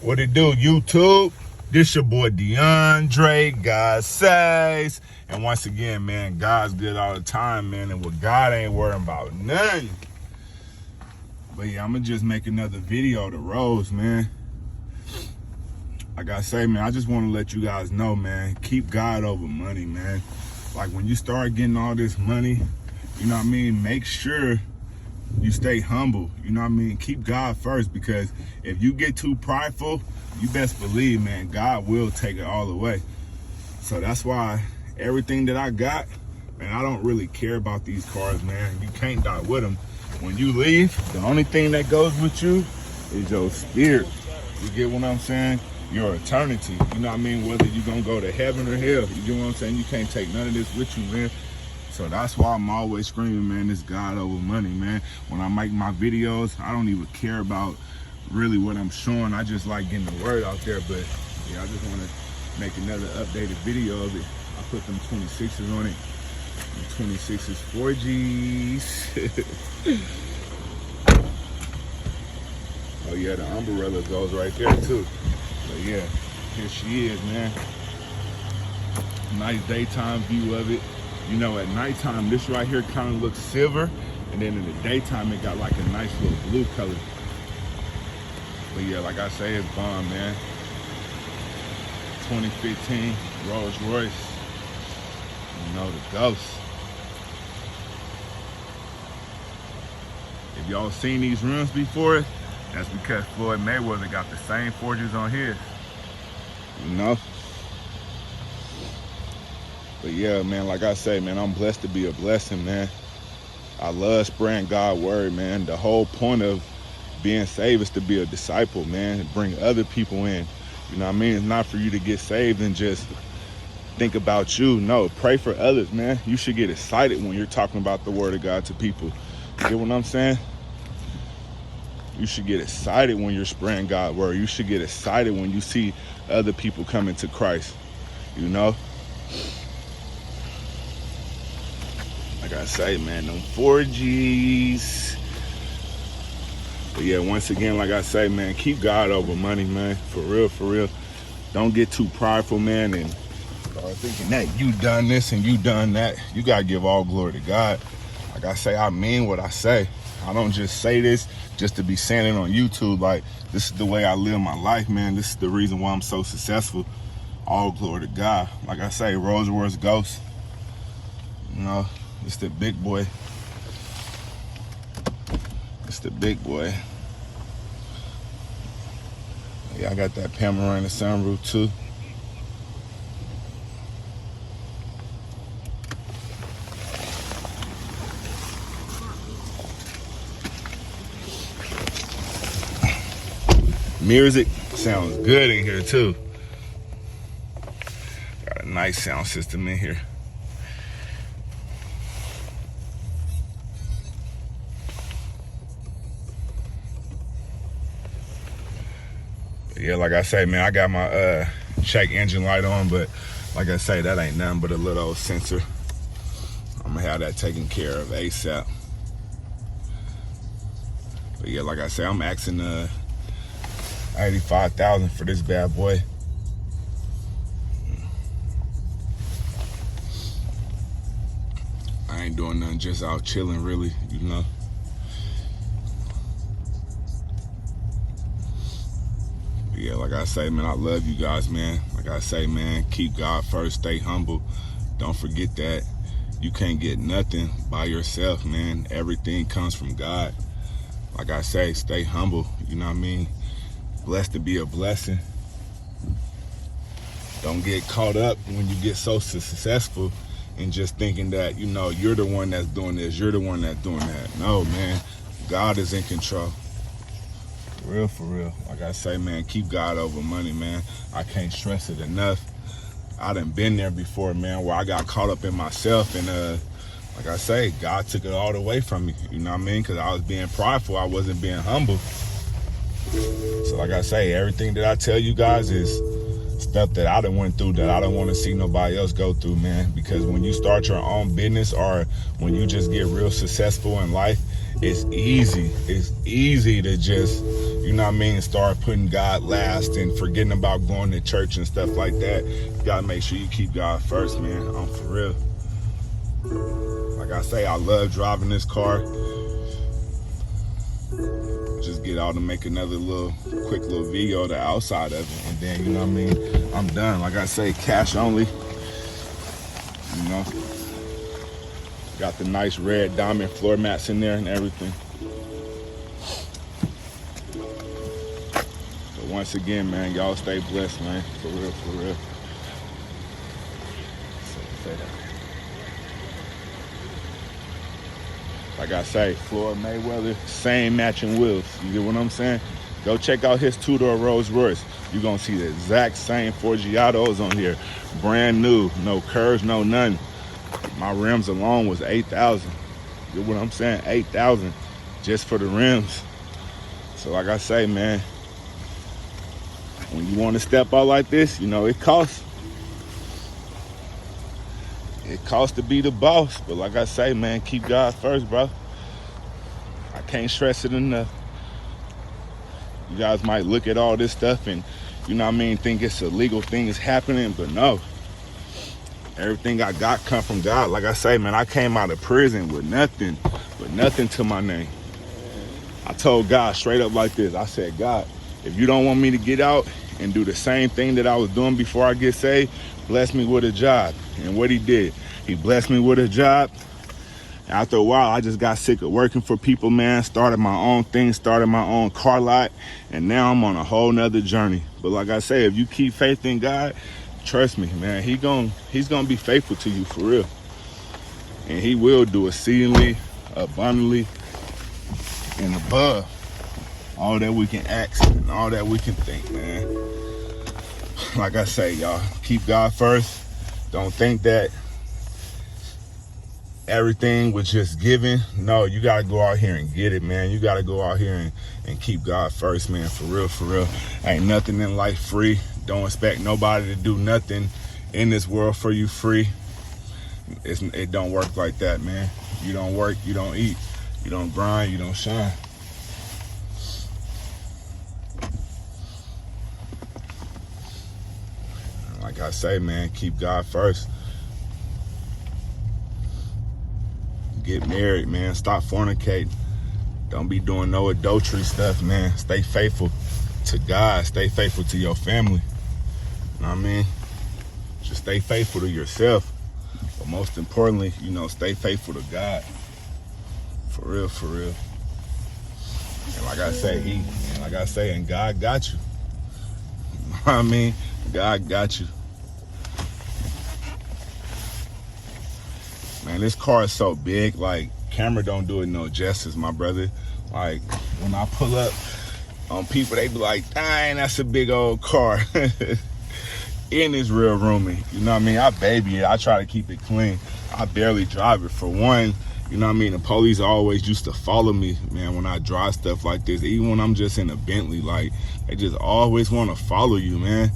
What it do, YouTube? This your boy DeAndre, God says. And once again, man, God's good all the time, man. And what God ain't worrying about nothing. But yeah, I'm going to just make another video to Rose, man. Like I say, man, I just want to let you guys know, man, keep God over money, man. Like when you start getting all this money, you know what I mean? Make sure you stay humble, you know what I mean? Keep God first, because if you get too prideful, you best believe, man, God will take it all away. So that's why everything that I got, man, I don't really care about these cars, man. You can't die with them. When you leave, the only thing that goes with you is your spirit. You get what I'm saying? Your eternity, you know what I mean? Whether you're gonna go to heaven or hell, you get what I'm saying? You can't take none of this with you, man. So that's why I'm always screaming, man, this God over money, man. When I make my videos, I don't even care about really what I'm showing. I just like getting the word out there. But yeah, I just want to make another updated video of it. I put them 26s on it. The 26s 4Gs. Oh yeah, the umbrella goes right there too. But yeah, here she is, man. Nice daytime view of it. You know, at nighttime, this right here kind of looks silver, and then in the daytime, it got like a nice little blue color. But yeah, like I say, it's bomb, man. 2015 Rolls Royce. You know, the Ghost. If y'all seen these rims before, that's because Floyd Mayweather got the same forges on his. You know? But yeah, man, like I say, man, I'm blessed to be a blessing, man. I love spreading God's word, man. The whole point of being saved is to be a disciple, man, and bring other people in. You know what I mean? It's not for you to get saved and just think about you. No, pray for others, man. You should get excited when you're talking about the word of God to people. You get what I'm saying? You should get excited when you're spreading God's word. You should get excited when you see other people coming to Christ, you know? Like I say, man, them 4Gs. But yeah, once again, like I say, man, keep God over money, man. For real, for real. Don't get too prideful, man, and start thinking that you done this and you done that. You gotta give all glory to God. Like I say, I mean what I say. I don't just say this just to be saying it on YouTube. Like, this is the way I live my life, man. This is the reason why I'm so successful. All glory to God. Like I say, Rolls Royce Ghost. You know, it's the big boy. It's the big boy. Yeah, I got that panoramic sunroof too. Music sounds good in here too. Got a nice sound system in here. Yeah, like I say, man, I got my check engine light on, but like I say, that ain't nothing but a little old sensor. I'm gonna have that taken care of ASAP. But yeah, like I say, I'm asking $85,000 for this bad boy. I ain't doing nothing, just out chilling, really, you know. Yeah, like I say, man, I love you guys, man. Like I say, man, keep God first, stay humble. Don't forget that you can't get nothing by yourself, man. Everything comes from God. Like I say, stay humble, you know what I mean? Blessed to be a blessing. Don't get caught up when you get so successful and just thinking that, you know, you're the one that's doing this, you're the one that's doing that. No, man, God is in control. Real for real. Like I say, man, keep God over money, man. I can't stress it enough. I done been there before, man, where I got caught up in myself, and like I say, God took it all away from me. You know what I mean? Because I was being prideful. I wasn't being humble. So like I say, everything that I tell you guys is stuff that I done went through that I don't want to see nobody else go through, man. Because when you start your own business, or when you just get real successful in life, it's easy. It's easy to just, you know what I mean, start putting God last and forgetting about going to church and stuff like that. You gotta make sure you keep God first, man. I'm for real. Like I say, I love driving this car. Just get out and make another quick little video of the outside of it, and then, you know what I mean, I'm done. Like I say, cash only. You know, got the nice red diamond floor mats in there and everything. But once again, man, y'all stay blessed, man. For real, for real. Like I say, Floyd Mayweather, same matching wheels. You get what I'm saying? Go check out his two-door Rolls Royce. You're going to see the exact same Forgiatos on here. Brand new, no curves, no nothing. My rims alone was $8,000. You get what I'm saying? $8,000 just for the rims. So like I say, man, when you want to step out like this, you know, it costs. It costs to be the boss, but like I say, man, keep God first, bro. I can't stress it enough. You guys might look at all this stuff and, you know what I mean, think it's a legal thing is happening, but no. Everything I got come from God. Like I say, man, I came out of prison with nothing to my name. I told God straight up like this. I said, God, if you don't want me to get out and do the same thing that I was doing before I get saved, bless me with a job. And what he did, he blessed me with a job. After a while, I just got sick of working for people, man. Started my own thing, started my own car lot, and now I'm on a whole nother journey. But like I say, if you keep faith in God, trust me, man, he's gonna be faithful to you for real. And he will do exceedingly, abundantly, and above all that we can ask and all that we can think, man. Like I say, y'all, keep God first. Don't think that everything was just given. No, you got to go out here and get it, man. You got to go out here and keep God first, man. For real, for real. Ain't nothing in life free. Don't expect nobody to do nothing in this world for you free. It don't work like that, man. You don't work, you don't eat. You don't grind, you don't shine. Like I say, man, keep God first. Get married, man. Stop fornicating. Don't be doing no adultery stuff, man. Stay faithful to God. Stay faithful to your family. You know what I mean? Just stay faithful to yourself. But most importantly, you know, stay faithful to God. For real, for real. And like I say, and God got you. You know what I mean? God got you. Man, this car is so big, like, camera don't do it no justice, my brother. Like, when I pull up on people, they be like, dang, that's a big old car. And it's real roomy. You know what I mean? I baby it. I try to keep it clean. I barely drive it. For one, you know what I mean? The police always used to follow me, man, when I drive stuff like this. Even when I'm just in a Bentley, like, they just always want to follow you, man.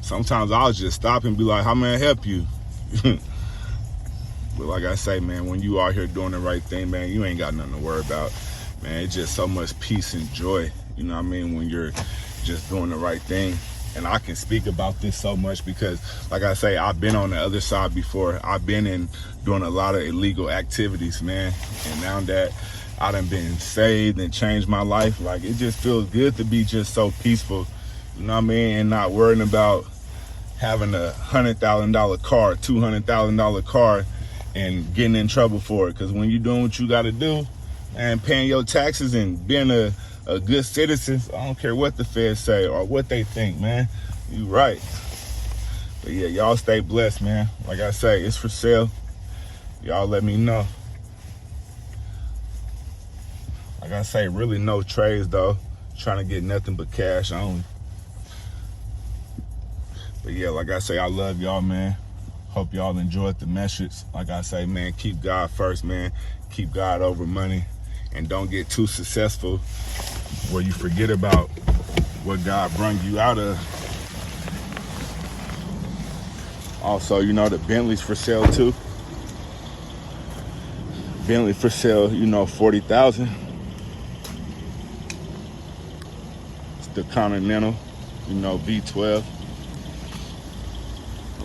Sometimes I'll just stop and be like, how may I help you? But like I say, man, when you out here doing the right thing, man, you ain't got nothing to worry about. Man, it's just so much peace and joy, you know what I mean, when you're just doing the right thing. And I can speak about this so much because, like I say, I've been on the other side before. I've been in doing a lot of illegal activities, man. And now that I done been saved and changed my life, like, it just feels good to be just so peaceful, you know what I mean, and not worrying about having a $100,000 car, $200,000 car, and getting in trouble for it. Because when you're doing what you got to do and paying your taxes and being a good citizen, I don't care what the feds say or what they think, man. You right. But yeah, y'all stay blessed, man. Like I say, it's for sale. Y'all let me know. Like I say, really no trades though. Trying to get nothing but cash only. But yeah, like I say, I love y'all, man. Hope y'all enjoyed the message. Like I say, man, keep God first, man. Keep God over money. And don't get too successful where you forget about what God brought you out of. Also, you know, the Bentley's for sale too. Bentley for sale, you know, $40,000. the Continental, you know, V12.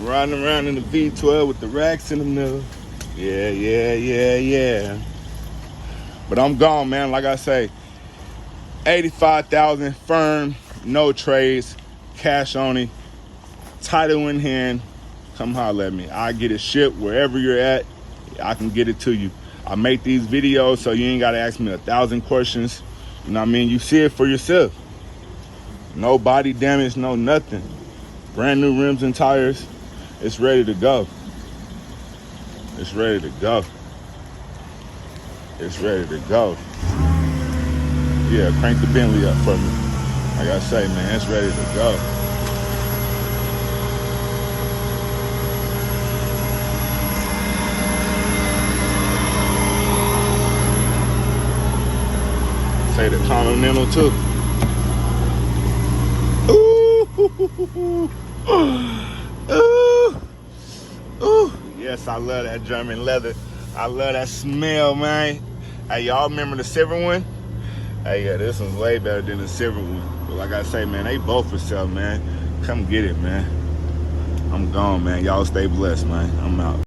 Riding around in the V12 with the racks in the middle. Yeah. But I'm gone, man. Like I say, 85,000 firm, no trades, cash only, title in hand. Come holler at me. I get it shipped wherever you're at. I can get it to you. I make these videos so you ain't gotta ask me 1,000 questions. You know what I mean? You see it for yourself. No body damage, no nothing. Brand new rims and tires. It's ready to go. It's ready to go. It's ready to go. Yeah, crank the Bentley up for me. Like I say, man, it's ready to go. Say the Continental too. Ooh. Ooh. Ooh. Yes, I love that German leather. I love that smell, man. Hey, y'all remember the silver one? Hey, yeah, this one's way better than the silver one. But like I say, man, they both for sale, man. Come get it, man. I'm gone, man. Y'all stay blessed, man. I'm out.